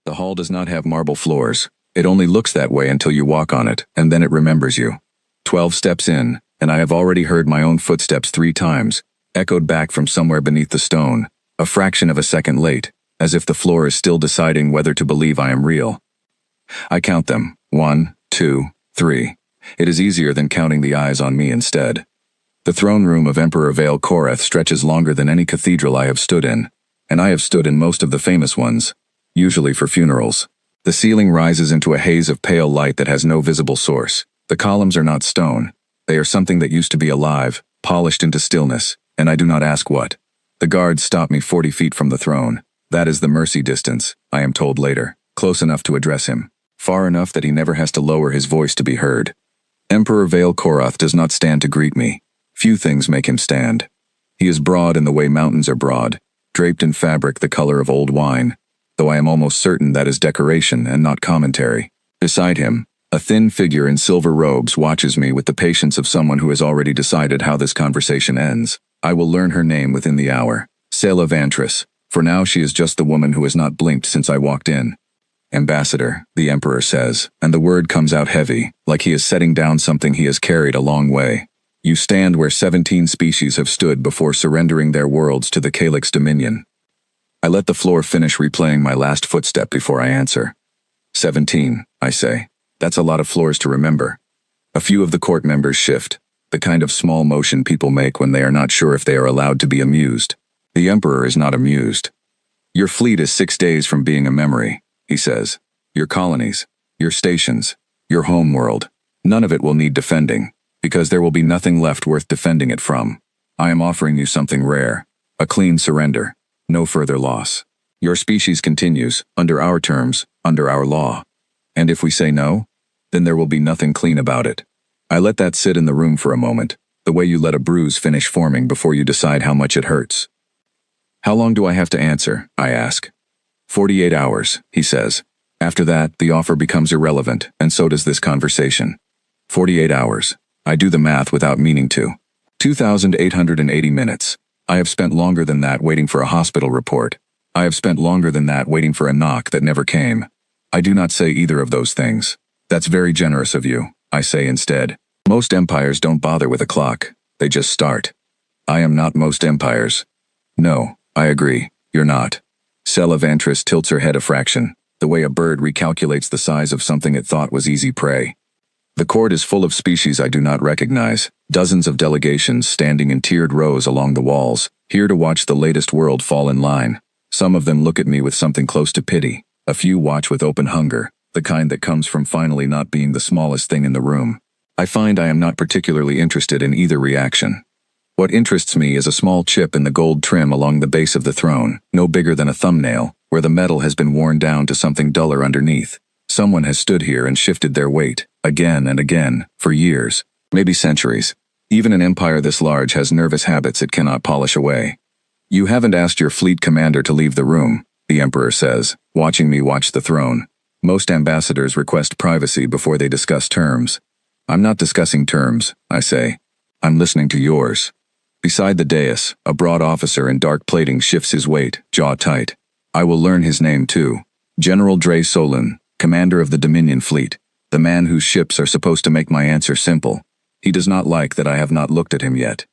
The hall does not have marble floors. It only looks that way until you walk on it, and then it remembers you. 12 steps in, and I have already heard my own footsteps 3 times, echoed back from somewhere beneath the stone, a fraction of a second late, as if the floor is still deciding whether to believe I am real. I count them. 1, 2, 3. It is easier than counting the eyes on me instead. The throne room of Emperor Vale Korath stretches longer than any cathedral I have stood in, and I have stood in most of the famous ones, usually for funerals. The ceiling rises into a haze of pale light that has no visible source. The columns are not stone. They are something that used to be alive, polished into stillness, and I do not ask what. The guards stop me 40 feet from the throne. That is the mercy distance, I am told later, close enough to address him, far enough that he never has to lower his voice to be heard. Emperor Vale Korath does not stand to greet me. Few things make him stand. He is broad in the way mountains are broad, draped in fabric the color of old wine, though I am almost certain that is decoration and not commentary. Beside him, a thin figure in silver robes watches me with the patience of someone who has already decided how this conversation ends. I will learn her name within the hour. Sela Vantris. For now she is just the woman who has not blinked since I walked in. Ambassador, the Emperor says, and the word comes out heavy, like he is setting down something he has carried a long way. You stand where 17 species have stood before surrendering their worlds to the Calyx dominion. I let the floor finish replaying my last footstep before I answer. 17, I say. That's a lot of floors to remember. A few of the court members shift, the kind of small motion people make when they are not sure if they are allowed to be amused. The Emperor is not amused. Your fleet is 6 days from being a memory, he says. Your colonies, your stations, your home world. None of it will need defending, because there will be nothing left worth defending it from. I am offering you something rare, a clean surrender. No further loss. Your species continues, under our terms, under our law. And if we say no, then there will be nothing clean about it. I let that sit in the room for a moment, the way you let a bruise finish forming before you decide how much it hurts. How long do I have to answer? I ask. 48 hours, he says. After that, the offer becomes irrelevant, and so does this conversation. 48 hours. I do the math without meaning to. 2,880 minutes. I have spent longer than that waiting for a hospital report. I have spent longer than that waiting for a knock that never came. I do not say either of those things. That's very generous of you, I say instead. Most empires don't bother with a clock. They just start. I am not most empires. No, I agree, you're not. Sela Vantris tilts her head a fraction, the way a bird recalculates the size of something it thought was easy prey. The court is full of species I do not recognize, dozens of delegations standing in tiered rows along the walls, here to watch the latest world fall in line. Some of them look at me with something close to pity. A few watch with open hunger, the kind that comes from finally not being the smallest thing in the room. I find I am not particularly interested in either reaction. What interests me is a small chip in the gold trim along the base of the throne, no bigger than a thumbnail, where the metal has been worn down to something duller underneath. Someone has stood here and shifted their weight, again and again, for years, maybe centuries. Even an empire this large has nervous habits it cannot polish away. You haven't asked your fleet commander to leave the room, the Emperor says, watching me watch the throne. Most ambassadors request privacy before they discuss terms. I'm not discussing terms, I say. I'm listening to yours. Beside the dais, a broad officer in dark plating shifts his weight, jaw tight. I will learn his name too. General Dre Solon, commander of the Dominion fleet, the man whose ships are supposed to make my answer simple. He does not like that I have not looked at him yet.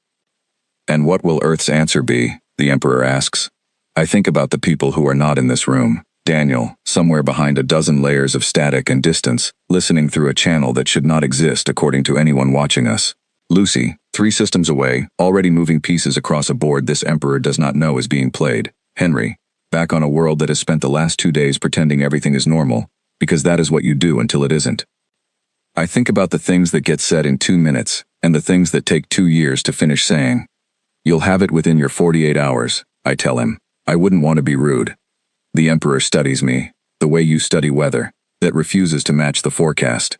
And what will Earth's answer be? The Emperor asks. I think about the people who are not in this room. Daniel, somewhere behind a dozen layers of static and distance, listening through a channel that should not exist according to anyone watching us. Lucy, 3 systems away, already moving pieces across a board this Emperor does not know is being played. Henry, back on a world that has spent the last 2 days pretending everything is normal, because that is what you do until it isn't. I think about the things that get said in 2 minutes, and the things that take 2 years to finish saying. You'll have it within your 48 hours, I tell him. I wouldn't want to be rude. The Emperor studies me, the way you study weather, that refuses to match the forecast.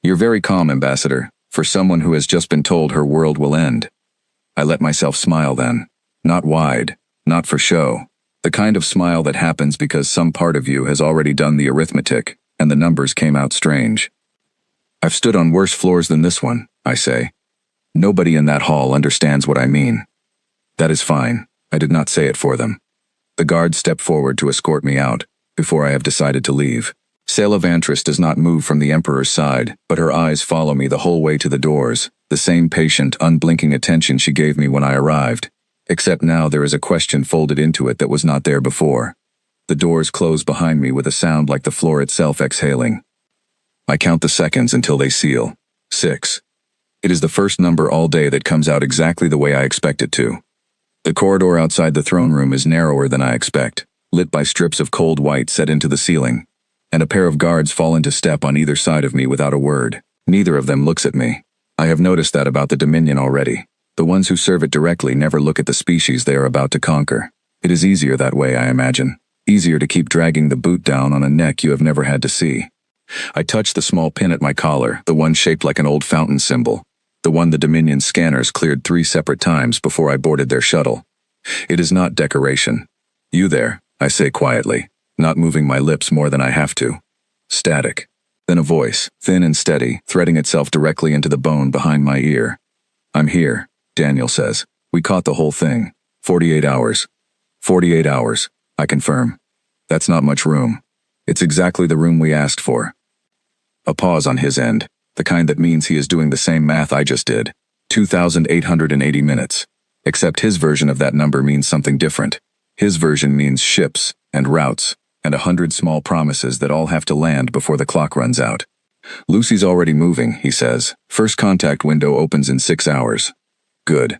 You're very calm, Ambassador, for someone who has just been told her world will end. I let myself smile then. Not wide, not for show. The kind of smile that happens because some part of you has already done the arithmetic, and the numbers came out strange. I've stood on worse floors than this one, I say. Nobody in that hall understands what I mean. That is fine. I did not say it for them. The guards step forward to escort me out. before I have decided to leave. Salavantris does not move from the Emperor's side, but her eyes follow me the whole way to the doors, the same patient, unblinking attention she gave me when I arrived. Except now there is a question folded into it that was not there before. The doors close behind me with a sound like the floor itself exhaling. I count the seconds until they seal. 6. It is the first number all day that comes out exactly the way I expect it to. The corridor outside the throne room is narrower than I expect, lit by strips of cold white set into the ceiling, and a pair of guards fall into step on either side of me without a word. Neither of them looks at me. I have noticed that about the Dominion already. The ones who serve it directly never look at the species they are about to conquer. It is easier that way, I imagine. Easier to keep dragging the boot down on a neck you have never had to see. I touch the small pin at my collar, the one shaped like an old fountain symbol, the one the Dominion scanners cleared 3 separate times before I boarded their shuttle. It is not decoration. You there, I say quietly, not moving my lips more than I have to. Static. Then a voice, thin and steady, threading itself directly into the bone behind my ear. I'm here, Daniel says. We caught the whole thing. 48 hours. 48 hours, I confirm. That's not much room. It's exactly the room we asked for. A pause on his end, the kind that means he is doing the same math I just did. 2,880 minutes. Except his version of that number means something different. His version means ships, and routes, and 100 small promises that all have to land before the clock runs out. Lucy's already moving, he says. First contact window opens in 6 hours. Good.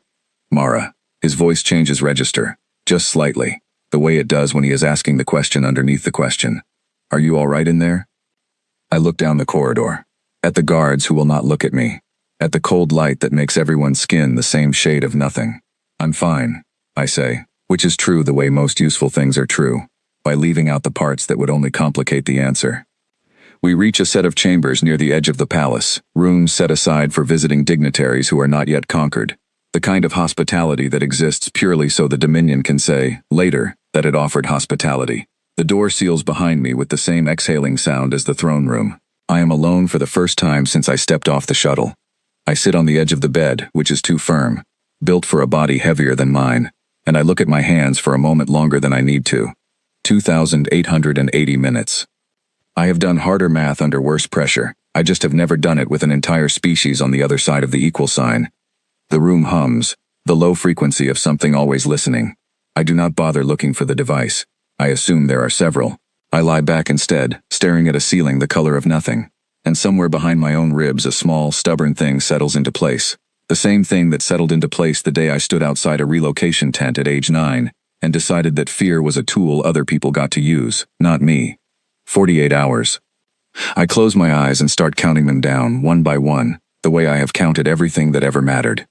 Mara. His voice changes register, just slightly, the way it does when he is asking the question underneath the question. Are you all right in there? I look down the corridor, at the guards who will not look at me, at the cold light that makes everyone's skin the same shade of nothing. I'm fine, I say, which is true the way most useful things are true, by leaving out the parts that would only complicate the answer. We reach a set of chambers near the edge of the palace, rooms set aside for visiting dignitaries who are not yet conquered, the kind of hospitality that exists purely so the Dominion can say, later, that it offered hospitality. The door seals behind me with the same exhaling sound as the throne room. I am alone for the first time since I stepped off the shuttle. I sit on the edge of the bed, which is too firm, built for a body heavier than mine, and I look at my hands for a moment longer than I need to. 2,880 minutes. I have done harder math under worse pressure. I just have never done it with an entire species on the other side of the equal sign. The room hums, the low frequency of something always listening. I do not bother looking for the device. I assume there are several. I lie back instead, staring at a ceiling the color of nothing. And somewhere behind my own ribs a small, stubborn thing settles into place. The same thing that settled into place the day I stood outside a relocation tent at age 9 and decided that fear was a tool other people got to use, not me. 48 hours. I close my eyes and start counting them down, one by one, the way I have counted everything that ever mattered.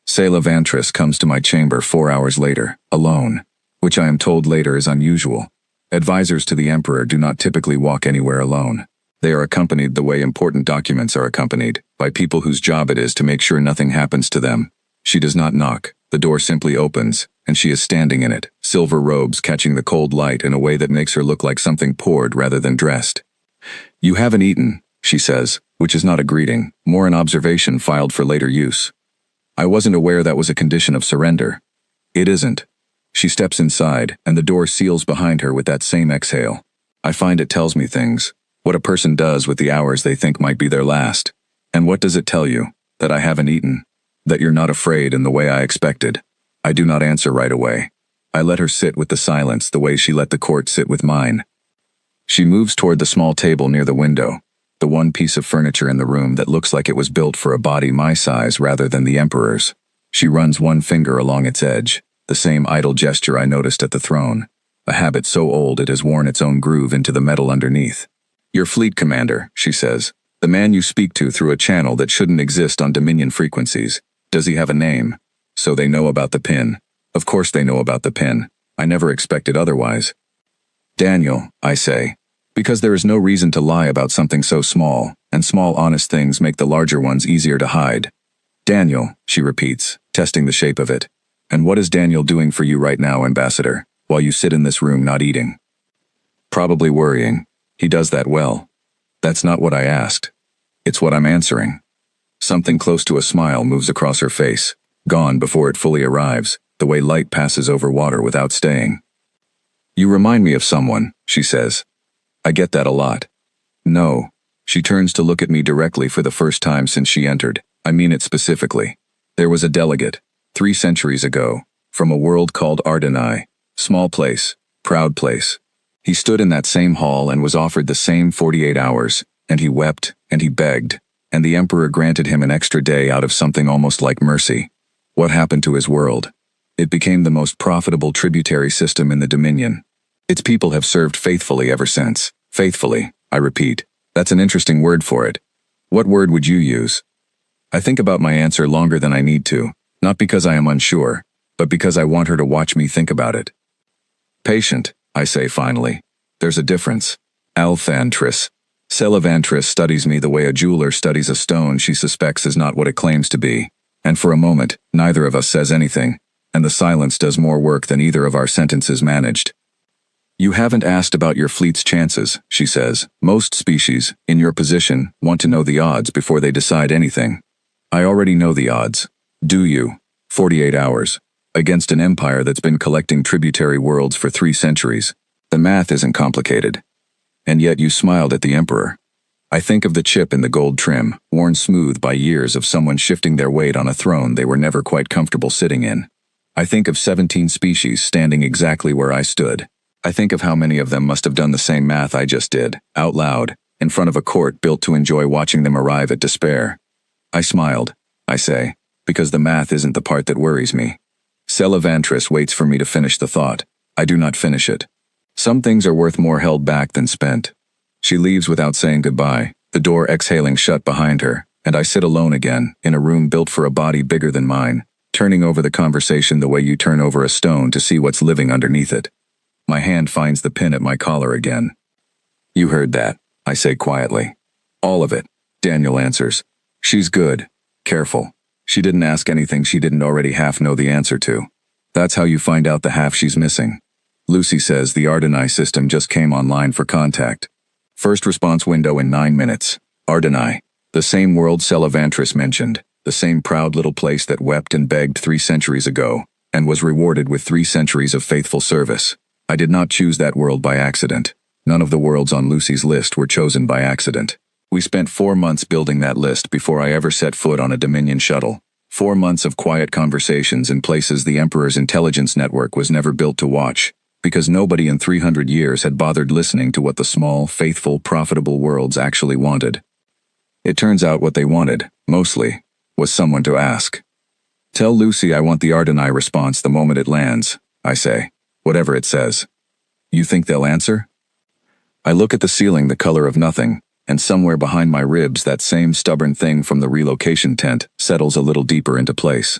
Salavantris comes to my chamber 4 hours later, alone, which I am told later is unusual. Advisors to the Emperor do not typically walk anywhere alone. They are accompanied the way important documents are accompanied, by people whose job it is to make sure nothing happens to them. She does not knock, the door simply opens, and she is standing in it, silver robes catching the cold light in a way that makes her look like something poured rather than dressed. You haven't eaten, she says, which is not a greeting, more an observation filed for later use. I wasn't aware that was a condition of surrender. It isn't. She steps inside, and the door seals behind her with that same exhale. I find it tells me things, what a person does with the hours they think might be their last. And what does it tell you? That I haven't eaten. That you're not afraid in the way I expected. I do not answer right away. I let her sit with the silence the way she let the court sit with mine. She moves toward the small table near the window, the one piece of furniture in the room that looks like it was built for a body my size rather than the Emperor's. She runs one finger along its edge, the same idle gesture I noticed at the throne, a habit so old it has worn its own groove into the metal underneath. Your fleet commander, she says, the man you speak to through a channel that shouldn't exist on Dominion frequencies. Does he have a name? So they know about the pin. Of course they know about the pin. I never expected otherwise. Daniel, I say, because there is no reason to lie about something so small, and small honest things make the larger ones easier to hide. Daniel, she repeats, testing the shape of it. And what is Daniel doing for you right now, Ambassador, while you sit in this room not eating? Probably worrying. He does that well. That's not what I asked. It's what I'm answering. Something close to a smile moves across her face, gone before it fully arrives, the way light passes over water without staying. You remind me of someone, she says, I get that a lot. No. She turns to look at me directly for the first time since she entered. I mean it specifically. There was a delegate, 3 centuries ago, from a world called Ardeni. Small place, proud place. He stood in that same hall and was offered the same 48 hours, and he wept, and he begged, and the emperor granted him an extra day out of something almost like mercy. What happened to his world? It became the most profitable tributary system in the Dominion. Its people have served faithfully ever since. Faithfully, I repeat. That's an interesting word for it. What word would you use? I think about my answer longer than I need to, not because I am unsure, but because I want her to watch me think about it. Patient, I say finally. There's a difference. Alphantris. Celavantris studies me the way a jeweler studies a stone she suspects is not what it claims to be, and for a moment, neither of us says anything, and the silence does more work than either of our sentences managed. You haven't asked about your fleet's chances, she says. Most species, in your position, want to know the odds before they decide anything. I already know the odds. Do you? 48 hours. Against an empire that's been collecting tributary worlds for 3 centuries. The math isn't complicated. And yet you smiled at the emperor. I think of the chip in the gold trim, worn smooth by years of someone shifting their weight on a throne they were never quite comfortable sitting in. I think of 17 species standing exactly where I stood. I think of how many of them must have done the same math I just did, out loud, in front of a court built to enjoy watching them arrive at despair. I smiled, I say, because the math isn't the part that worries me. Celavantris waits for me to finish the thought. I do not finish it. Some things are worth more held back than spent. She leaves without saying goodbye, the door exhaling shut behind her, and I sit alone again, in a room built for a body bigger than mine, turning over the conversation the way you turn over a stone to see what's living underneath it. My hand finds the pin at my collar again. You heard that, I say quietly. All of it, Daniel answers. She's good. Careful. She didn't ask anything she didn't already half know the answer to. That's how you find out the half she's missing. Lucy says the Ardeni system just came online for contact. First response window in 9 minutes. Ardeni. The same world Celavantris mentioned. The same proud little place that wept and begged 3 centuries ago, and was rewarded with 3 centuries of faithful service. I did not choose that world by accident. None of the worlds on Lucy's list were chosen by accident. We spent 4 months building that list before I ever set foot on a Dominion shuttle. 4 months of quiet conversations in places the Emperor's intelligence network was never built to watch, because nobody in 300 years had bothered listening to what the small, faithful, profitable worlds actually wanted. It turns out what they wanted, mostly, was someone to ask. Tell Lucy I want the Ardeni response the moment it lands, I say. Whatever it says. You think they'll answer? I look at the ceiling the color of nothing, and somewhere behind my ribs that same stubborn thing from the relocation tent settles a little deeper into place.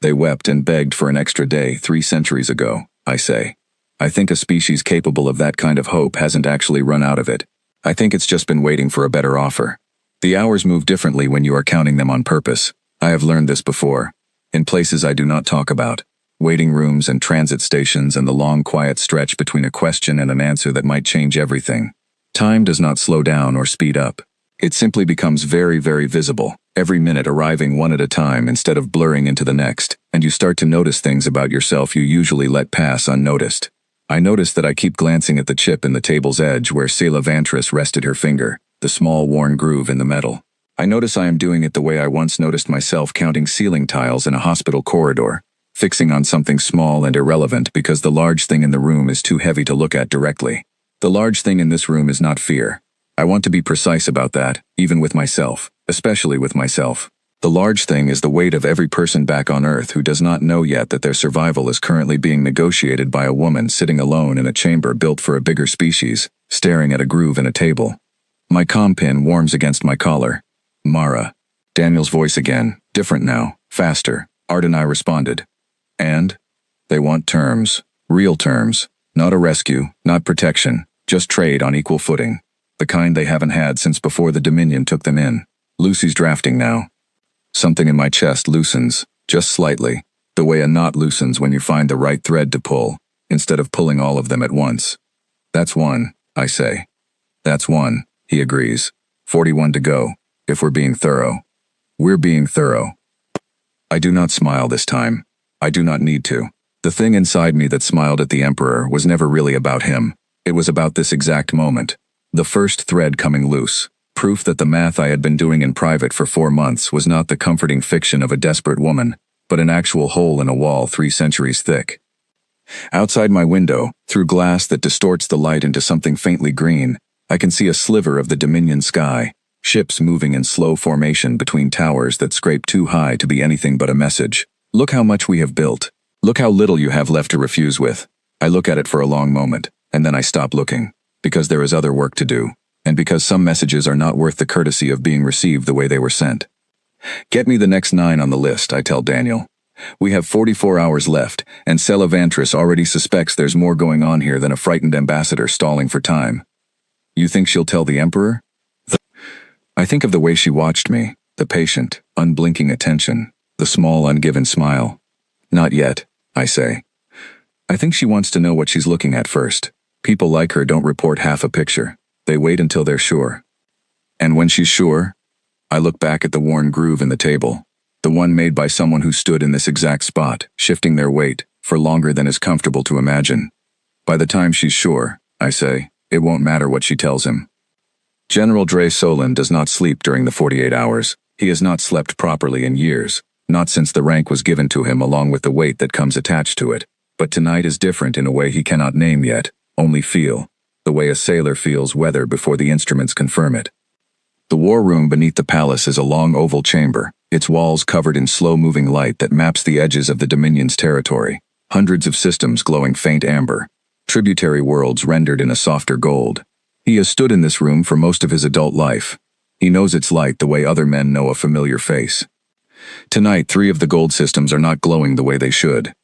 They wept and begged for an extra day 3 centuries ago, I say. I think a species capable of that kind of hope hasn't actually run out of it. I think it's just been waiting for a better offer. The hours move differently when you are counting them on purpose. I have learned this before. In places I do not talk about. Waiting rooms and transit stations and the long quiet stretch between a question and an answer that might change everything. Time does not slow down or speed up. It simply becomes very, very visible, every minute arriving one at a time instead of blurring into the next, and you start to notice things about yourself you usually let pass unnoticed. I notice that I keep glancing at the chip in the table's edge where Celavantris rested her finger, the small worn groove in the metal. I notice I am doing it the way I once noticed myself counting ceiling tiles in a hospital corridor. Fixing on something small and irrelevant because the large thing in the room is too heavy to look at directly. The large thing in this room is not fear. I want to be precise about that, even with myself, especially with myself. The large thing is the weight of every person back on Earth who does not know yet that their survival is currently being negotiated by a woman sitting alone in a chamber built for a bigger species, staring at a groove in a table. My comm pin warms against my collar. Mara. Daniel's voice again, different now, faster. Ardeni responded. And? They want terms. Real terms. Not a rescue, not protection, just trade on equal footing. The kind they haven't had since before the Dominion took them in. Lucy's drafting now. Something in my chest loosens, just slightly, the way a knot loosens when you find the right thread to pull, instead of pulling all of them at once. That's 1, I say. That's 1, he agrees. 41 to go, if we're being thorough. We're being thorough. I do not smile this time. I do not need to. The thing inside me that smiled at the Emperor was never really about him. It was about this exact moment. The first thread coming loose. Proof that the math I had been doing in private for 4 months was not the comforting fiction of a desperate woman, but an actual hole in a wall 3 centuries thick. Outside my window, through glass that distorts the light into something faintly green, I can see a sliver of the Dominion sky, ships moving in slow formation between towers that scrape too high to be anything but a message. Look how much we have built. Look how little you have left to refuse with. I look at it for a long moment, and then I stop looking, because there is other work to do, and because some messages are not worth the courtesy of being received the way they were sent. Get me the next 9 on the list, I tell Daniel. We have 44 hours left, and Celavantris already suspects there's more going on here than a frightened ambassador stalling for time. You think she'll tell the Emperor? I think of the way she watched me, the patient, unblinking attention, the small, ungiven smile. Not yet, I say. I think she wants to know what she's looking at first. People like her don't report half a picture. They wait until they're sure. And when she's sure, I look back at the worn groove in the table, the one made by someone who stood in this exact spot, shifting their weight, for longer than is comfortable to imagine. By the time she's sure, I say, it won't matter what she tells him. General Dre Solon does not sleep during the 48 hours. He has not slept properly in years, not since the rank was given to him along with the weight that comes attached to it. But tonight is different in a way he cannot name yet, only feel, the way a sailor feels weather before the instruments confirm it. The war room beneath the palace is a long oval chamber, its walls covered in slow-moving light that maps the edges of the Dominion's territory, hundreds of systems glowing faint amber, tributary worlds rendered in a softer gold. He has stood in this room for most of his adult life. He knows its light the way other men know a familiar face. Tonight, 3 of the gold systems are not glowing the way they should.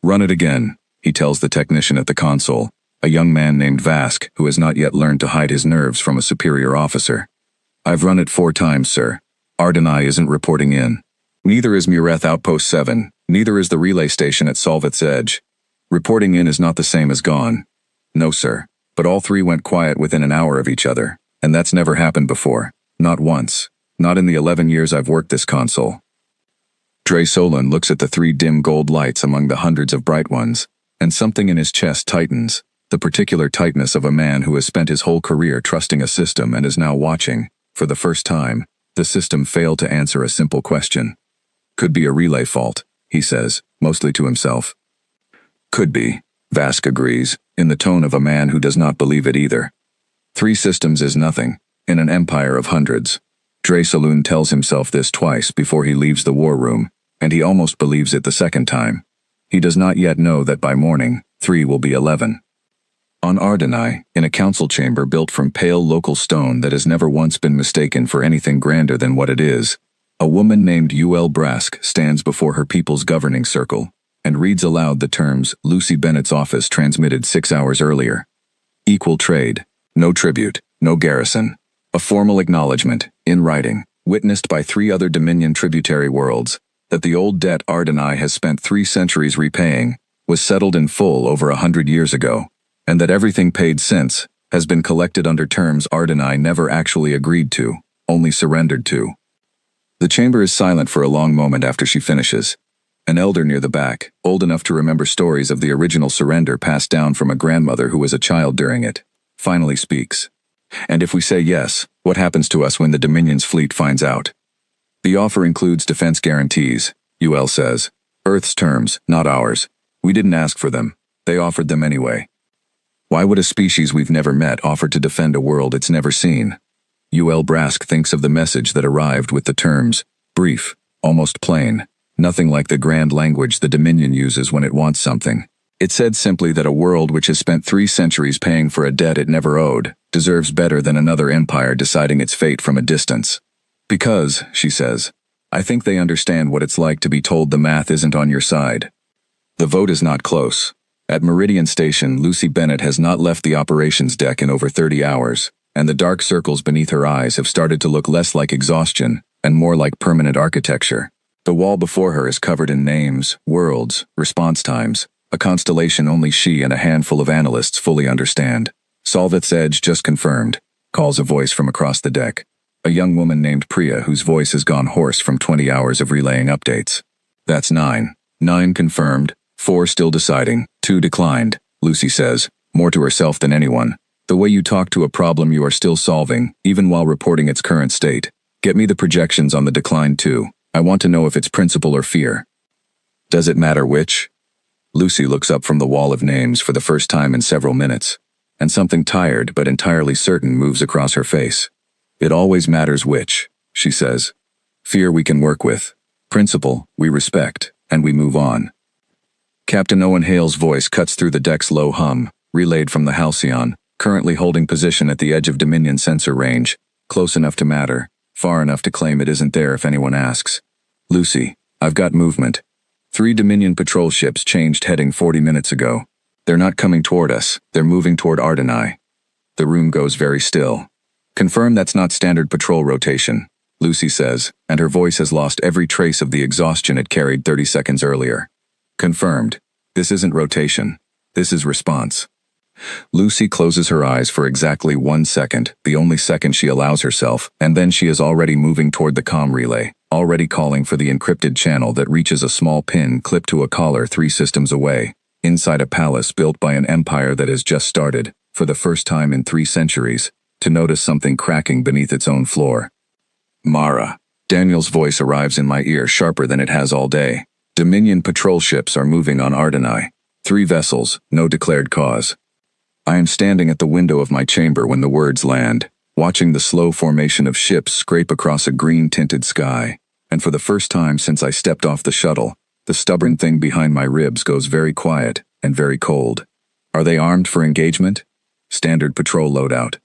Run it again, he tells the technician at the console, a young man named Vask who has not yet learned to hide his nerves from a superior officer. I've run it 4 times, sir. Ardenai isn't reporting in. Neither is Mureth Outpost 7, neither is the relay station at Solvith's Edge. Reporting in is not the same as gone. No, sir, but all 3 went quiet within an hour of each other, and that's never happened before. Not once. Not in the 11 years I've worked this console. Dre Solon looks at the 3 dim gold lights among the hundreds of bright ones, and something in his chest tightens, the particular tightness of a man who has spent his whole career trusting a system and is now watching, for the first time, the system fail to answer a simple question. Could be a relay fault, he says, mostly to himself. Could be, Vask agrees, in the tone of a man who does not believe it either. 3 systems is nothing, in an empire of hundreds. Dre Solon tells himself this twice before he leaves the war room, and he almost believes it the second time. He does not yet know that by morning, 3 will be 11. On Ardenai, in a council chamber built from pale local stone that has never once been mistaken for anything grander than what it is, a woman named UL Brask stands before her people's governing circle, and reads aloud the terms Lucy Bennett's office transmitted 6 hours earlier. Equal trade, no tribute, no garrison. A formal acknowledgement, in writing, witnessed by 3 other Dominion tributary worlds, that the old debt Ardenai has spent 3 centuries repaying, was settled in full over 100 years ago, and that everything paid since has been collected under terms Ardenai never actually agreed to, only surrendered to. The chamber is silent for a long moment after she finishes. An elder near the back, old enough to remember stories of the original surrender passed down from a grandmother who was a child during it, finally speaks. And if we say yes, what happens to us when the Dominion's fleet finds out? The offer includes defense guarantees, UL says. Earth's terms, not ours. We didn't ask for them. They offered them anyway. Why would a species we've never met offer to defend a world it's never seen? UL Brask thinks of the message that arrived with the terms, brief, almost plain, nothing like the grand language the Dominion uses when it wants something. It said simply that a world which has spent 3 centuries paying for a debt it never owed, deserves better than another empire deciding its fate from a distance. Because, she says, I think they understand what it's like to be told the math isn't on your side. The vote is not close. At Meridian Station, Lucy Bennett has not left the operations deck in over 30 hours, and the dark circles beneath her eyes have started to look less like exhaustion and more like permanent architecture. The wall before her is covered in names, worlds, response times, a constellation only she and a handful of analysts fully understand. Solvith's Edge just confirmed, calls a voice from across the deck. A young woman named Priya whose voice has gone hoarse from 20 hours of relaying updates. That's 9. 9 confirmed, 4 still deciding, 2 declined, Lucy says, more to herself than anyone. The way you talk to a problem you are still solving, even while reporting its current state. Get me the projections on the decline too. I want to know if it's principle or fear. Does it matter which? Lucy looks up from the wall of names for the first time in several minutes, and something tired but entirely certain moves across her face. It always matters which, she says. Fear we can work with. Principle, we respect, and we move on. Captain Owen Hale's voice cuts through the deck's low hum, relayed from the Halcyon, currently holding position at the edge of Dominion sensor range, close enough to matter, far enough to claim it isn't there if anyone asks. Lucy, I've got movement. 3 Dominion patrol ships changed heading 40 minutes ago. They're not coming toward us, they're moving toward Ardeni. The room goes very still. Confirm that's not standard patrol rotation, Lucy says, and her voice has lost every trace of the exhaustion it carried 30 seconds earlier. Confirmed. This isn't rotation. This is response. Lucy closes her eyes for exactly 1 second, the only second she allows herself, and then she is already moving toward the comm relay, already calling for the encrypted channel that reaches a small pin clipped to a collar 3 systems away, inside a palace built by an empire that has just started, for the first time in 3 centuries, to notice something cracking beneath its own floor. Mara. Daniel's voice arrives in my ear sharper than it has all day. Dominion patrol ships are moving on Ardeni. 3 vessels, no declared cause. I am standing at the window of my chamber when the words land, watching the slow formation of ships scrape across a green-tinted sky, and for the first time since I stepped off the shuttle, the stubborn thing behind my ribs goes very quiet and very cold. Are they armed for engagement? Standard patrol loadout.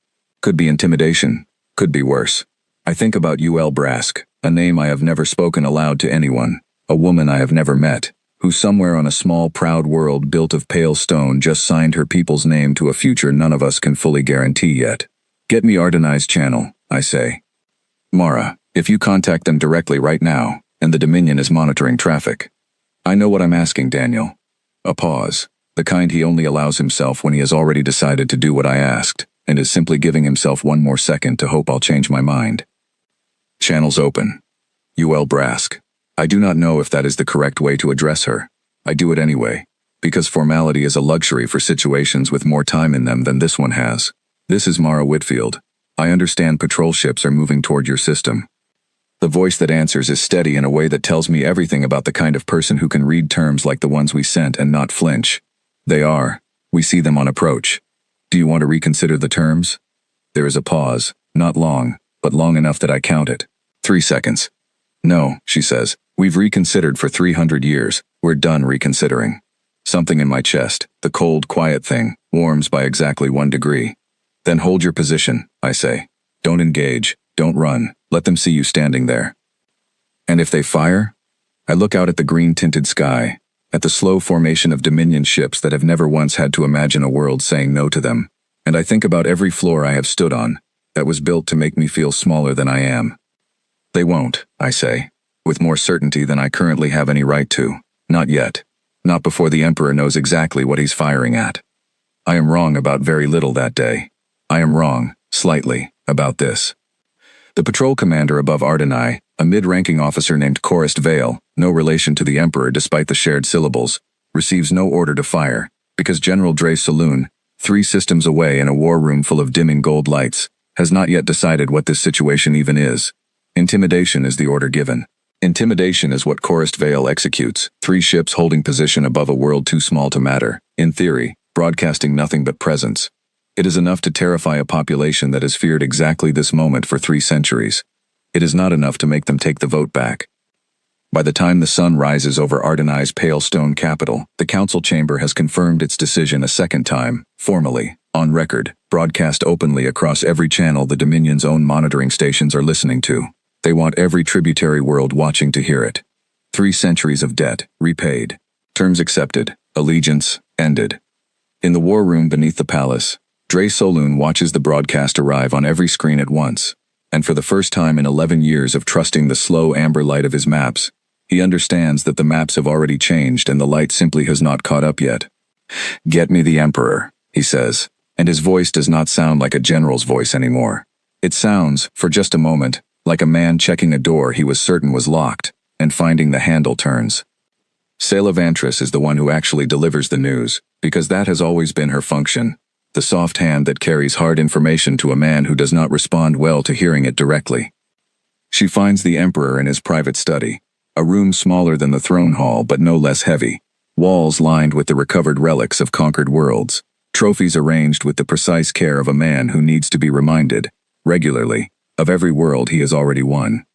Could be intimidation. Could be worse. I think about UL Brask, a name I have never spoken aloud to anyone, a woman I have never met, who somewhere on a small proud world built of pale stone just signed her people's name to a future none of us can fully guarantee yet. Get me Ardeni's channel, I say. Mara, if you contact them directly right now, and the Dominion is monitoring traffic. I know what I'm asking, Daniel. A pause, the kind he only allows himself when he has already decided to do what I asked, and is simply giving himself 1 more second to hope I'll change my mind. Channels open. UL Brask. I do not know if that is the correct way to address her. I do it anyway, because formality is a luxury for situations with more time in them than this one has. This is Mara Whitfield. I understand patrol ships are moving toward your system. The voice that answers is steady in a way that tells me everything about the kind of person who can read terms like the ones we sent and not flinch. They are. We see them on approach. Do you want to reconsider the terms? There is a pause, not long, but long enough that I count it. 3 seconds. No, she says. We've reconsidered for 300 years. We're done reconsidering. Something in my chest, the cold, quiet thing, warms by exactly 1 degree. Then hold your position, I say. Don't engage, don't run, let them see you standing there. And if they fire? I look out at the green-tinted sky, at the slow formation of Dominion ships that have never once had to imagine a world saying no to them, and I think about every floor I have stood on, that was built to make me feel smaller than I am. They won't, I say, with more certainty than I currently have any right to. Not yet. Not before the Emperor knows exactly what he's firing at. I am wrong about very little that day. I am wrong, slightly, about this. The patrol commander above Ardeni, a mid-ranking officer named Corrist Vale, no relation to the Emperor despite the shared syllables, receives no order to fire, because General Dre Saloon, 3 systems away in a war room full of dimming gold lights, has not yet decided what this situation even is. Intimidation is the order given. Intimidation is what Corrist Vale executes, 3 ships holding position above a world too small to matter, in theory, broadcasting nothing but presence. It is enough to terrify a population that has feared exactly this moment for 3 centuries. It is not enough to make them take the vote back. By the time the sun rises over Ardeni's pale stone capital, the council chamber has confirmed its decision a second time, formally, on record, broadcast openly across every channel the Dominion's own monitoring stations are listening to. They want every tributary world watching to hear it. 3 centuries of debt, repaid. Terms accepted. Allegiance, ended. In the war room beneath the palace, Dre Saloon watches the broadcast arrive on every screen at once, and for the first time in 11 years of trusting the slow amber light of his maps, he understands that the maps have already changed and the light simply has not caught up yet. Get me the Emperor, he says, and his voice does not sound like a general's voice anymore. It sounds, for just a moment, like a man checking a door he was certain was locked, and finding the handle turns. Selah Vantris is the one who actually delivers the news, because that has always been her function. the soft hand that carries hard information to a man who does not respond well to hearing it directly. She finds the Emperor in his private study, a room smaller than the throne hall but no less heavy, walls lined with the recovered relics of conquered worlds, trophies arranged with the precise care of a man who needs to be reminded, regularly, of every world he has already won.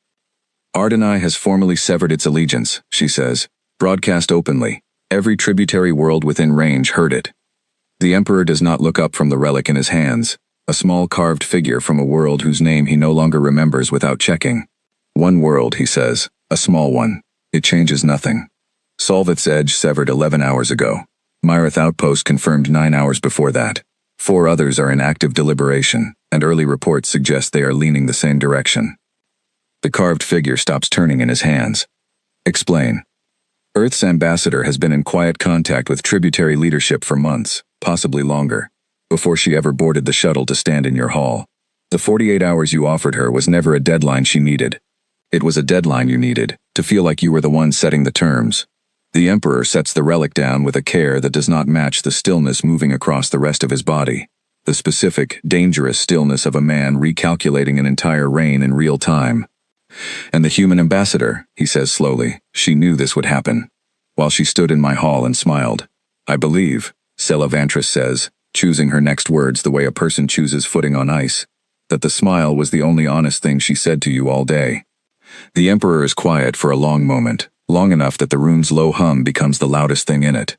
Ardeni has formally severed its allegiance, she says, broadcast openly. Every tributary world within range heard it. The Emperor does not look up from the relic in his hands, a small carved figure from a world whose name he no longer remembers without checking. One world, he says, a small one. It changes nothing. Solvith's edge severed 11 hours ago. Myrith Outpost confirmed 9 hours before that. 4 others are in active deliberation, and early reports suggest they are leaning the same direction. The carved figure stops turning in his hands. Explain. Earth's ambassador has been in quiet contact with tributary leadership for months, possibly longer, before she ever boarded the shuttle to stand in your hall. The 48 hours you offered her was never a deadline she needed. It was a deadline you needed, to feel like you were the one setting the terms. The Emperor sets the relic down with a care that does not match the stillness moving across the rest of his body, the specific, dangerous stillness of a man recalculating an entire reign in real time. And the human ambassador, he says slowly, she knew this would happen. While she stood in my hall and smiled. I believe, Selavantris says, choosing her next words the way a person chooses footing on ice, that the smile was the only honest thing she said to you all day. The Emperor is quiet for a long moment, long enough that the room's low hum becomes the loudest thing in it.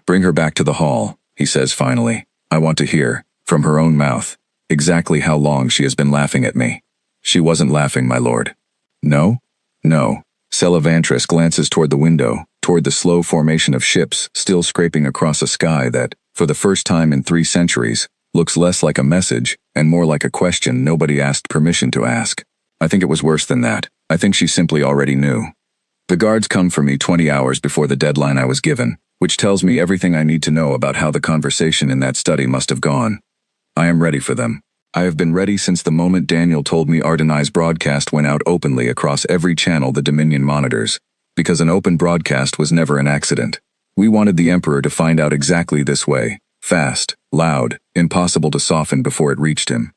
Bring her back to the hall, he says finally. I want to hear, from her own mouth, exactly how long she has been laughing at me. She wasn't laughing, my lord. No? No. Selavantris glances toward the window, toward the slow formation of ships still scraping across a sky that, for the first time in 3 centuries, looks less like a message and more like a question nobody asked permission to ask. I think it was worse than that. I think she simply already knew. The guards come for me 20 hours before the deadline I was given, which tells me everything I need to know about how the conversation in that study must have gone. I am ready for them. I have been ready since the moment Daniel told me Ardeni's broadcast went out openly across every channel the Dominion monitors, because an open broadcast was never an accident. We wanted the Emperor to find out exactly this way, fast, loud, impossible to soften before it reached him.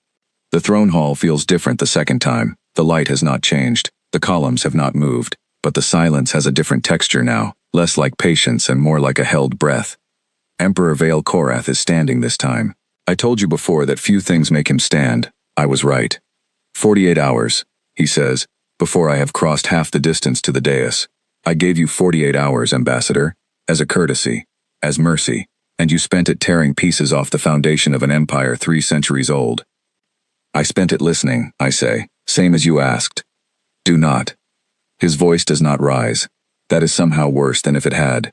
The throne hall feels different the second time. The light has not changed, the columns have not moved, but the silence has a different texture now, less like patience and more like a held breath. Emperor Vale Korath is standing this time. I told you before that few things make him stand. I was right. 48 hours, he says, before I have crossed half the distance to the dais. I gave you 48 hours, Ambassador, as a courtesy, as mercy, and you spent it tearing pieces off the foundation of an empire 3 centuries old. I spent it listening, I say, same as you asked. Do not. His voice does not rise. That is somehow worse than if it had.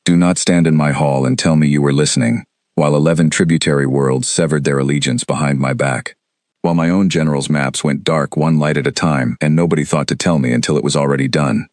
Do not stand in my hall and tell me you were listening, while 11 tributary worlds severed their allegiance behind my back. While my own general's maps went dark one light at a time and nobody thought to tell me until it was already done.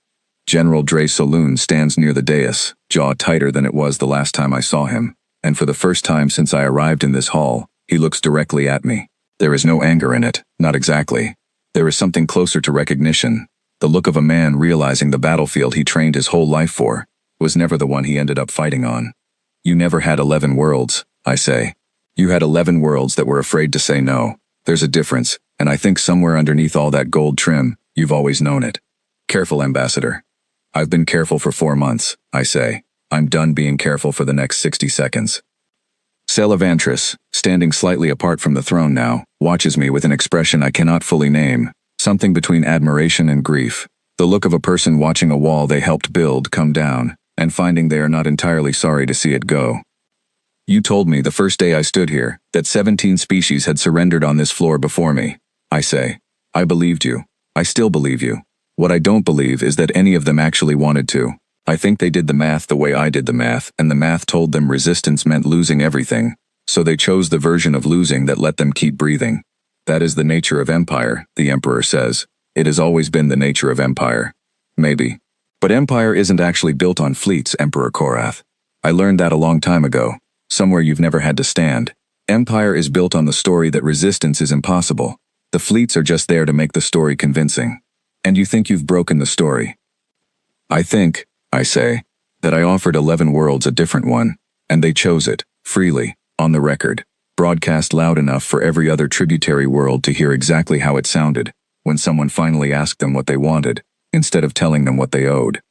General Dre Saloon stands near the dais, jaw tighter than it was the last time I saw him, and for the first time since I arrived in this hall, he looks directly at me. There is no anger in it, not exactly. There is something closer to recognition. The look of a man realizing the battlefield he trained his whole life for was never the one he ended up fighting on. You never had 11 worlds, I say. You had 11 worlds that were afraid to say no. There's a difference, and I think somewhere underneath all that gold trim, you've always known it. Careful, Ambassador. I've been careful for 4 months, I say. I'm done being careful for the next 60 seconds. Selavantris, standing slightly apart from the throne now, watches me with an expression I cannot fully name, something between admiration and grief. The look of a person watching a wall they helped build come down, and finding they are not entirely sorry to see it go. You told me the first day I stood here that 17 species had surrendered on this floor before me, I say. I believed you. I still believe you. What I don't believe is that any of them actually wanted to. I think they did the math the way I did the math, and the math told them resistance meant losing everything, so they chose the version of losing that let them keep breathing. That is the nature of empire, the Emperor says. It has always been the nature of empire. Maybe. But empire isn't actually built on fleets, Emperor Korath. I learned that a long time ago, somewhere you've never had to stand. Empire is built on the story that resistance is impossible. The fleets are just there to make the story convincing. And you think you've broken the story. I think, I say, that I offered 11 worlds a different one, and they chose it, freely, on the record. broadcast loud enough for every other tributary world to hear exactly how it sounded when someone finally asked them what they wanted, instead of telling them what they owed.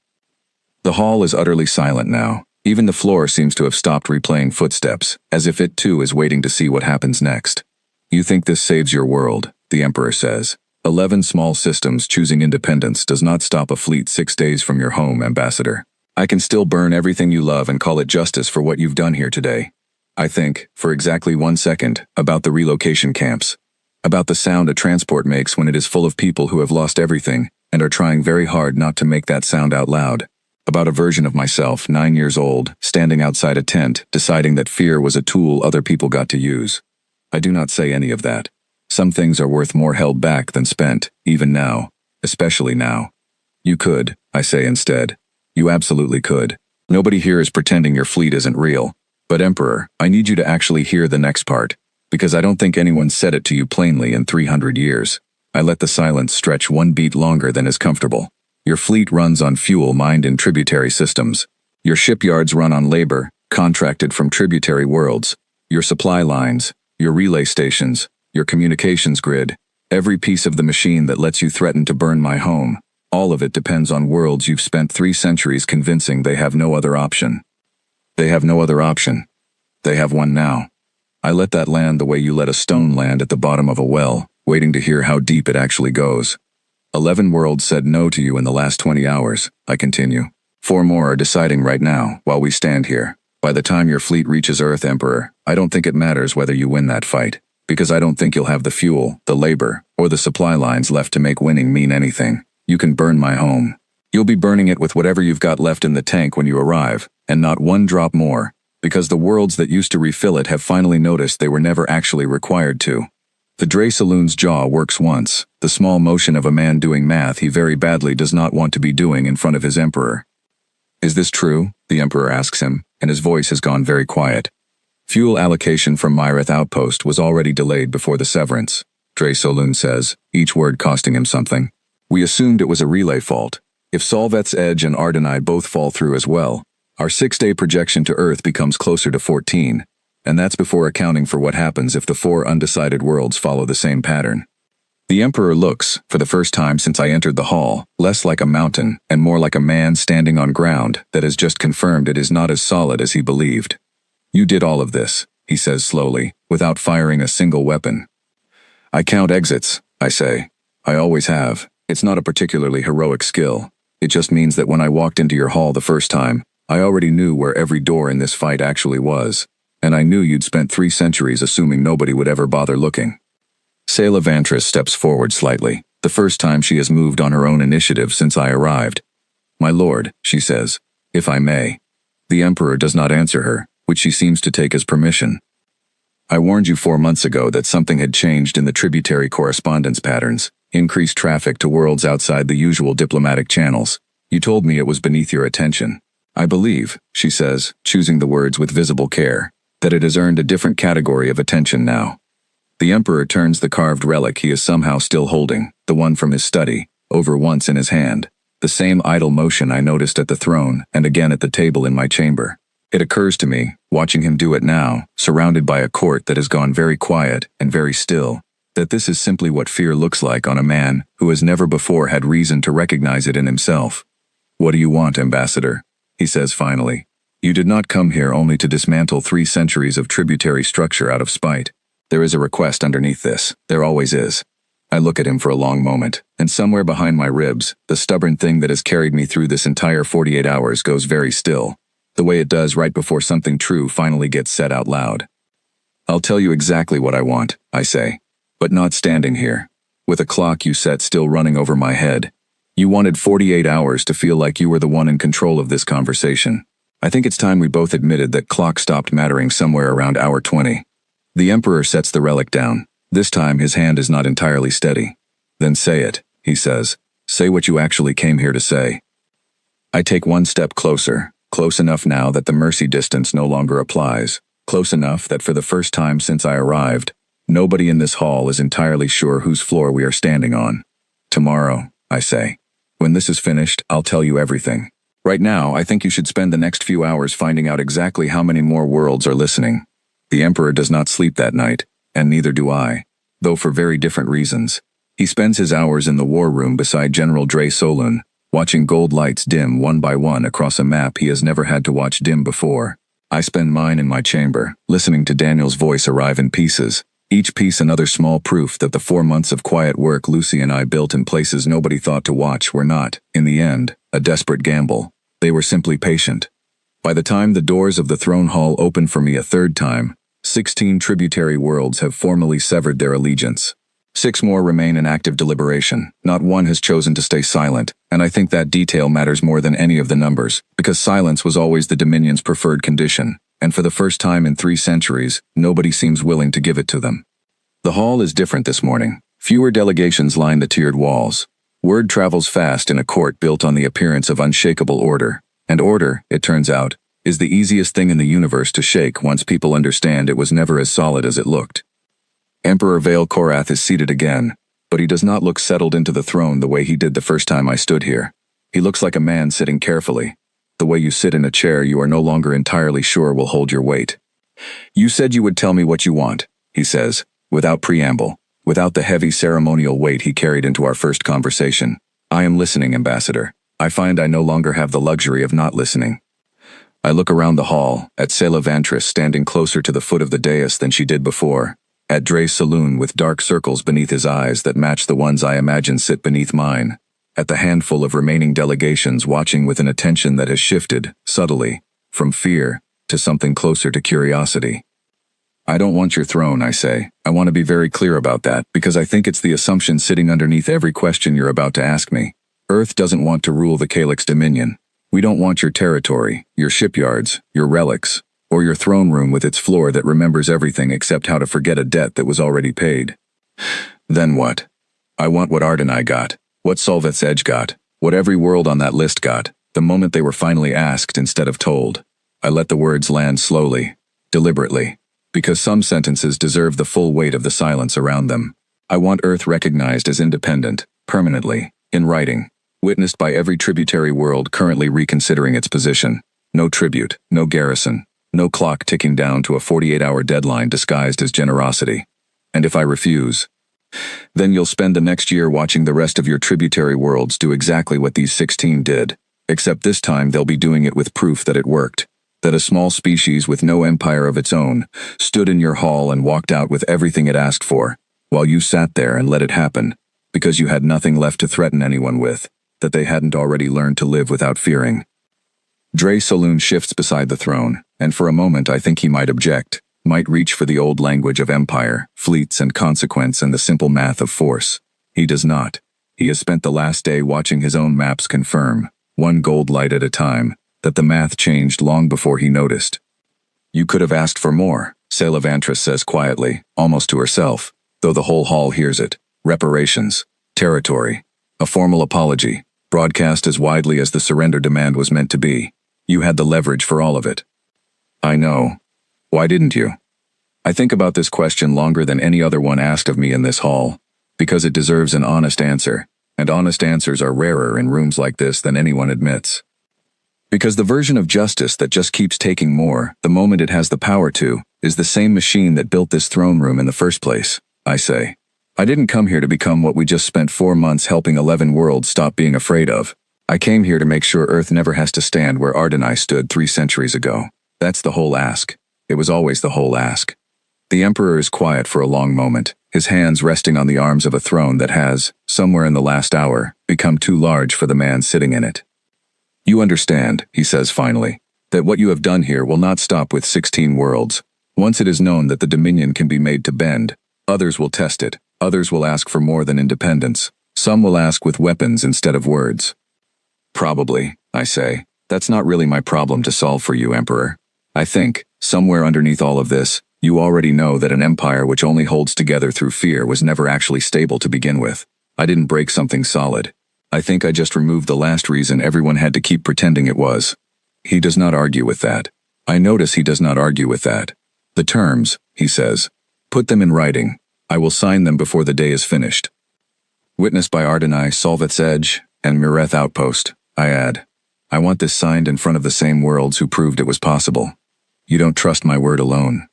The hall is utterly silent now. Even the floor seems to have stopped replaying footsteps, as if it too is waiting to see what happens next. You think this saves your world, the Emperor says. 11 small systems choosing independence does not stop a fleet 6 days from your home, Ambassador. I can still burn everything you love and call it justice for what you've done here today. I think, for exactly 1 second, about the relocation camps. About the sound a transport makes when it is full of people who have lost everything and are trying very hard not to make that sound out loud. About a version of myself, 9 years old, standing outside a tent, deciding that fear was a tool other people got to use. I do not say any of that. Some things are worth more held back than spent, even now, especially now. You could, I say instead. You absolutely could. Nobody here is pretending your fleet isn't real. But Emperor, I need you to actually hear the next part, because I don't think anyone said it to you plainly in 300 years. I let the silence stretch 1 beat longer than is comfortable. Your fleet runs on fuel mined in tributary systems. Your shipyards run on labor, contracted from tributary worlds. Your supply lines, your relay stations, your communications grid, every piece of the machine that lets you threaten to burn my home, all of it depends on worlds you've spent 3 centuries convincing they have no other option. They have no other option. They have one now. I let that land the way you let a stone land at the bottom of a well, waiting to hear how deep it actually goes. 11 worlds said no to you in the last 20 hours, I continue. 4 more are deciding right now, while we stand here. By the time your fleet reaches Earth, Emperor, I don't think it matters whether you win that fight, because I don't think you'll have the fuel, the labor, or the supply lines left to make winning mean anything. You can burn my home. You'll be burning it with whatever you've got left in the tank when you arrive, and not 1 drop more, because the worlds that used to refill it have finally noticed they were never actually required to. The Dre Saloon's jaw works once, the small motion of a man doing math he very badly does not want to be doing in front of his Emperor. Is this true? The Emperor asks him, and his voice has gone very quiet. Fuel allocation from Myreth Outpost was already delayed before the severance, Dre Saloon says, each word costing him something. We assumed it was a relay fault. If Solvet's Edge and Ardenai both fall through as well, our 6-day projection to Earth becomes closer to 14, and that's before accounting for what happens if the 4 undecided worlds follow the same pattern. The Emperor looks, for the first time since I entered the hall, less like a mountain and more like a man standing on ground that has just confirmed it is not as solid as he believed. You did all of this, he says slowly, without firing a single weapon. I count exits, I say. I always have. It's not a particularly heroic skill. It just means that when I walked into your hall the first time, I already knew where every door in this fight actually was, and I knew you'd spent 3 centuries assuming nobody would ever bother looking. Sayla Vantris steps forward slightly, the first time she has moved on her own initiative since I arrived. My lord, she says, if I may. The Emperor does not answer her, which she seems to take as permission. I warned you 4 months ago that something had changed in the tributary correspondence patterns, increased traffic to worlds outside the usual diplomatic channels. You told me it was beneath your attention. I believe, she says, choosing the words with visible care, that it has earned a different category of attention now. The Emperor turns the carved relic he is somehow still holding, the one from his study, over once in his hand, the same idle motion I noticed at the throne and again at the table in my chamber. It occurs to me, watching him do it now, surrounded by a court that has gone very quiet and very still, that this is simply what fear looks like on a man who has never before had reason to recognize it in himself. What do you want, Ambassador? He says finally. You did not come here only to dismantle 3 centuries of tributary structure out of spite. There is a request underneath this. There always is. I look at him for a long moment, and somewhere behind my ribs, the stubborn thing that has carried me through this entire 48 hours goes very still, the way it does right before something true finally gets said out loud. I'll tell you exactly what I want, I say, but not standing here, with a clock you set still running over my head. You wanted 48 hours to feel like you were the one in control of this conversation. I think it's time we both admitted that clock stopped mattering somewhere around hour 20. The Emperor sets the relic down. This time his hand is not entirely steady. Then say it, he says. Say what you actually came here to say. I take 1 step closer, close enough now that the mercy distance no longer applies, close enough that for the first time since I arrived, nobody in this hall is entirely sure whose floor we are standing on. Tomorrow, I say. When this is finished, I'll tell you everything. Right now, I think you should spend the next few hours finding out exactly how many more worlds are listening. The Emperor does not sleep that night, and neither do I, though for very different reasons. He spends his hours in the war room beside General Dre Solon, watching gold lights dim one by one across a map he has never had to watch dim before. I spend mine in my chamber, listening to Daniel's voice arrive in pieces, each piece another small proof that the 4 months of quiet work Lucy and I built in places nobody thought to watch were not, in the end, a desperate gamble. They were simply patient. By the time the doors of the throne hall open for me a third time, 16 tributary worlds have formally severed their allegiance. 6 more remain in active deliberation. Not one has chosen to stay silent, and I think that detail matters more than any of the numbers, because silence was always the Dominion's preferred condition, and for the first time in 3 centuries, nobody seems willing to give it to them. The hall is different this morning. Fewer delegations line the tiered walls. Word travels fast in a court built on the appearance of unshakable order, and order, it turns out, is the easiest thing in the universe to shake once people understand it was never as solid as it looked. Emperor Vale Korath is seated again, but he does not look settled into the throne the way he did the first time I stood here. He looks like a man sitting carefully, the way you sit in a chair you are no longer entirely sure will hold your weight. "You said you would tell me what you want," he says, without preamble, without the heavy ceremonial weight he carried into our first conversation. "I am listening, Ambassador. I find I no longer have the luxury of not listening." I look around the hall, at Sela Vantris standing closer to the foot of the dais than she did before, at Dre Saloon with dark circles beneath his eyes that match the ones I imagine sit beneath mine, at the handful of remaining delegations watching with an attention that has shifted, subtly, from fear to something closer to curiosity. "I don't want your throne," I say. "I want to be very clear about that, because I think it's the assumption sitting underneath every question you're about to ask me. Earth doesn't want to rule the Calyx Dominion. We don't want your territory, your shipyards, your relics, or your throne room with its floor that remembers everything except how to forget a debt that was already paid." Then what? I want what Ardeni got, what Solveth's Edge got, what every world on that list got, the moment they were finally asked instead of told. I let the words land slowly, deliberately, because some sentences deserve the full weight of the silence around them. I want Earth recognized as independent, permanently, in writing, witnessed by every tributary world currently reconsidering its position. No tribute, no garrison, no clock ticking down to a 48-hour deadline disguised as generosity. And if I refuse, then you'll spend the next year watching the rest of your tributary worlds do exactly what these 16 did, except this time they'll be doing it with proof that it worked, that a small species with no empire of its own stood in your hall and walked out with everything it asked for, while you sat there and let it happen, because you had nothing left to threaten anyone with, that they hadn't already learned to live without fearing. Dre Saloon shifts beside the throne, and for a moment I think he might object, might reach for the old language of empire, fleets and consequence and the simple math of force. He does not. He has spent the last day watching his own maps confirm, one gold light at a time, that the math changed long before he noticed. "You could have asked for more," Sela Vantris says quietly, almost to herself, though the whole hall hears it. "Reparations, territory, a formal apology, broadcast as widely as the surrender demand was meant to be. You had the leverage for all of it." "I know. Why didn't you?" I think about this question longer than any other one asked of me in this hall, because it deserves an honest answer, and honest answers are rarer in rooms like this than anyone admits. Because the version of justice that just keeps taking more, the moment it has the power to, is the same machine that built this throne room in the first place, I say. I didn't come here to become what we just spent 4 months helping 11 worlds stop being afraid of. I came here to make sure Earth never has to stand where Ardeni stood 3 centuries ago. That's the whole ask. It was always the whole ask. The Emperor is quiet for a long moment, his hands resting on the arms of a throne that has, somewhere in the last hour, become too large for the man sitting in it. "You understand," he says finally, "that what you have done here will not stop with 16 worlds. Once it is known that the Dominion can be made to bend, others will test it, others will ask for more than independence. Some will ask with weapons instead of words." "Probably," I say. "That's not really my problem to solve for you, Emperor. I think, somewhere underneath all of this, you already know that an empire which only holds together through fear was never actually stable to begin with. I didn't break something solid. I think I just removed the last reason everyone had to keep pretending it was." He does not argue with that. I notice he does not argue with that. "The terms," he says. "Put them in writing. I will sign them before the day is finished." "Witnessed by Ardeni, Solveth's Edge, and Mireth Outpost," I add. "I want this signed in front of the same worlds who proved it was possible. You don't trust my word alone."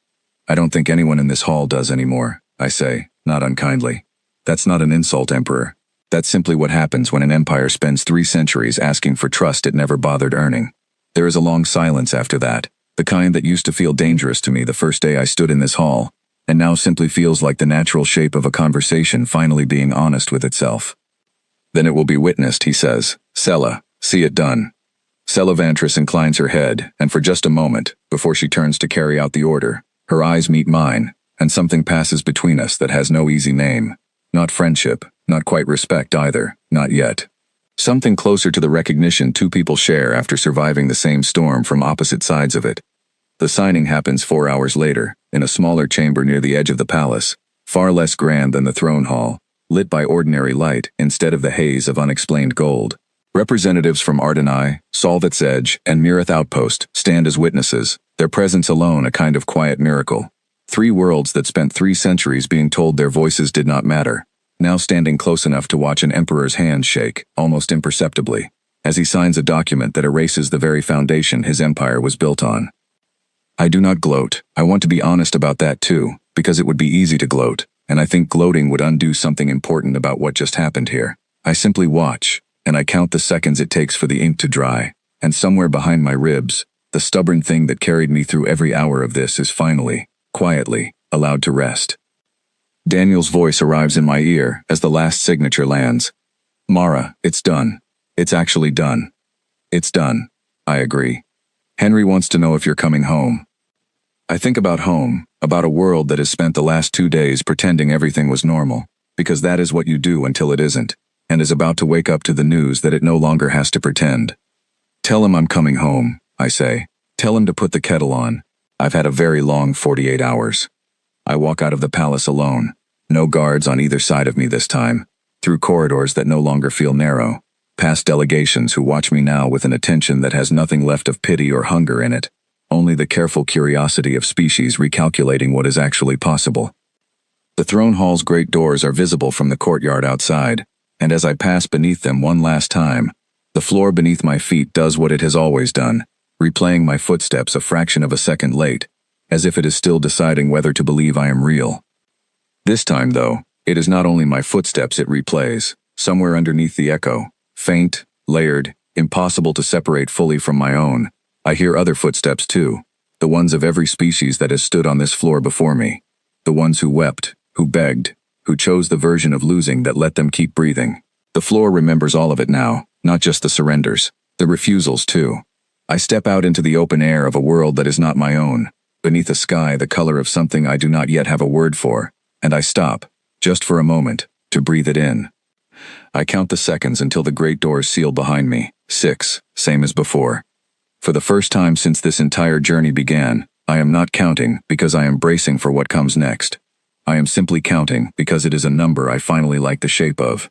I don't think anyone in this hall does anymore, I say, not unkindly. That's not an insult, Emperor. That's simply what happens when an empire spends 3 centuries asking for trust it never bothered earning. There is a long silence after that, the kind that used to feel dangerous to me the first day I stood in this hall, and now simply feels like the natural shape of a conversation finally being honest with itself. Then it will be witnessed, he says. Sela, see it done. Sela Vantress inclines her head, and for just a moment, before she turns to carry out the order, her eyes meet mine, and something passes between us that has no easy name. Not friendship, not quite respect either, not yet. Something closer to the recognition 2 people share after surviving the same storm from opposite sides of it. The signing happens 4 hours later, in a smaller chamber near the edge of the palace, far less grand than the throne hall, lit by ordinary light instead of the haze of unexplained gold. Representatives from Ardenai, Solvit's Edge, and Mirith Outpost stand as witnesses, their presence alone a kind of quiet miracle. 3 worlds that spent 3 centuries being told their voices did not matter, now standing close enough to watch an emperor's hand shake, almost imperceptibly, as he signs a document that erases the very foundation his empire was built on. I do not gloat. I want to be honest about that too, because it would be easy to gloat, and I think gloating would undo something important about what just happened here. I simply watch, and I count the seconds it takes for the ink to dry, and somewhere behind my ribs, the stubborn thing that carried me through every hour of this is finally, quietly, allowed to rest. Daniel's voice arrives in my ear as the last signature lands. Mara, it's done. It's actually done. It's done. I agree. Henry wants to know if you're coming home. I think about home, about a world that has spent the last 2 days pretending everything was normal, because that is what you do until it isn't, and is about to wake up to the news that it no longer has to pretend. Tell him I'm coming home, I say. Tell him to put the kettle on. I've had a very long 48 hours. I walk out of the palace alone. No guards on either side of me this time, through corridors that no longer feel narrow, past delegations who watch me now with an attention that has nothing left of pity or hunger in it, only the careful curiosity of species recalculating what is actually possible. The throne hall's great doors are visible from the courtyard outside, and as I pass beneath them one last time, the floor beneath my feet does what it has always done, replaying my footsteps a fraction of a second late, as if it is still deciding whether to believe I am real. This time, though, it is not only my footsteps it replays, somewhere underneath the echo, faint, layered, impossible to separate fully from my own. I hear other footsteps too, the ones of every species that has stood on this floor before me, the ones who wept, who begged, who chose the version of losing that let them keep breathing. The floor remembers all of it now, not just the surrenders, the refusals too. I step out into the open air of a world that is not my own, beneath a sky the color of something I do not yet have a word for, and I stop, just for a moment, to breathe it in. I count the seconds until the great doors seal behind me. 6, same as before. For the first time since this entire journey began, I am not counting because I am bracing for what comes next. I am simply counting because it is a number I finally like the shape of.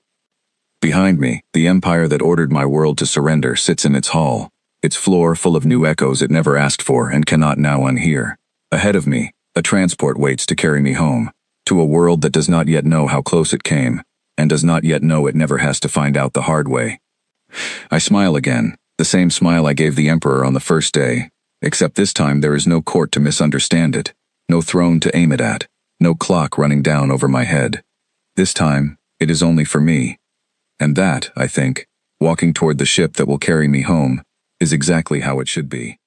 Behind me, the empire that ordered my world to surrender sits in its hall, its floor full of new echoes it never asked for and cannot now unhear. Ahead of me, a transport waits to carry me home, to a world that does not yet know how close it came, and does not yet know it never has to find out the hard way. I smile again, the same smile I gave the Emperor on the first day, except this time there is no court to misunderstand it, no throne to aim it at, no clock running down over my head. This time, it is only for me. And that, I think, walking toward the ship that will carry me home, is exactly how it should be.